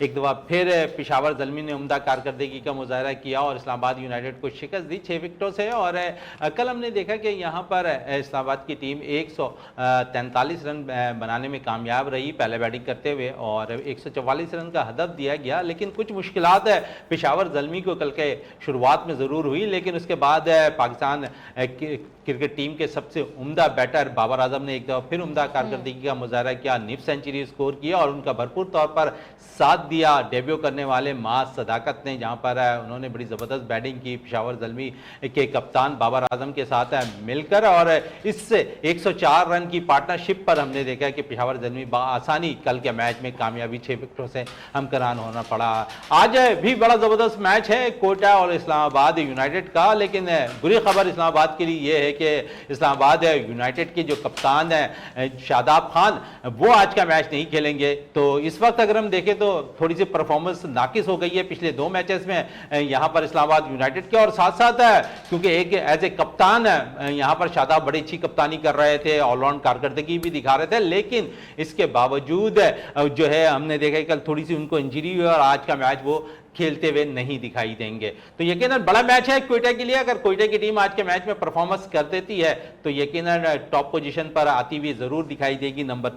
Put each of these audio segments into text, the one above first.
एक दफ़ा फिर पेशावर ज़ल्मी ने उम्दा कारकर्दगी का मुज़ाहरा किया और इस्लामाबाद यूनाइटेड को शिकस्त दी 6 विकेटों से। और कल हमने देखा कि यहाँ पर इस्लामाबाद की टीम 143 रन बनाने में कामयाब रही पहले बैटिंग करते हुए, और 144 रन का हदफ दिया गया। लेकिन कुछ मुश्किलात पेशावर ज़ल्मी को कल के शुरुआत में ज़रूर हुई, लेकिन उसके बाद पाकिस्तान क्रिकेट टीम के सबसे उम्दा बैटर बाबर आजम ने एक दफ़ा फिर उम्दा कारकर्दगी का मुज़ाहरा किया, निफ सेंचुरी स्कोर किया और उनका भरपूर तौर पर साथ दिया डेब्यू करने वाले मास सदाकत ने, जहां पर उन्होंने बड़ी ज़बरदस्त बैटिंग की पेशावर ज़ल्मी के कप्तान बाबर आजम के साथ मिलकर। और इस 104 रन की पार्टनरशिप पर हमने देखा कि पेशावर ज़ल्मी आसानी कल के मैच में कामयाबी 6 विकेटों से हमकरान होना पड़ा। आज भी बड़ा ज़बरदस्त मैच है कोटा और इस्लामाबाद यूनाइटेड का, लेकिन बुरी खबर इस्लामाबाद के लिए यह है कि इस्लामाबाद यूनाइटेड के जो कप्तान है शादाब खान, वो आज का मैच नहीं खेलेंगे। तो इस वक्त अगर हम देखें तो थोड़ी सी परफॉर्मेंस नाकिस हो गई है पिछले 2 मैचेस में यहां पर इस्लामाबाद यूनाइटेड के, और साथ साथ क्योंकि एक एज ए कप्तान यहां पर शादाब बड़ी अच्छी कप्तानी कर रहे थे, ऑलराउंड कारकर्दगी भी दिखा रहे थे, लेकिन इसके बावजूद जो है हमने देखा कल थोड़ी सी उनको इंजरी हुई और आज का मैच वो खेलते हुए नहीं दिखाई देंगे। तो यकीनन बड़ा मैच है क्वेटा के लिए। अगर क्वेटा की टीम आज के मैच में परफॉर्मेंस कर देती है तो यकीनन टॉप पोजीशन पर आती हुई जरूर दिखाई देगी, नंबर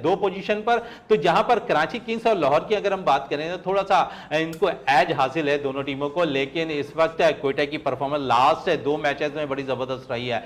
2 पोजीशन पर। तो जहां पर कराची किंग्स और लाहौर की अगर हम बात करें तो थोड़ा सा इनको एज हासिल है दोनों टीमों को, लेकिन इस वक्त क्वेटा की परफॉर्मेंस लास्ट 2 मैचेस में बड़ी जबरदस्त रही है।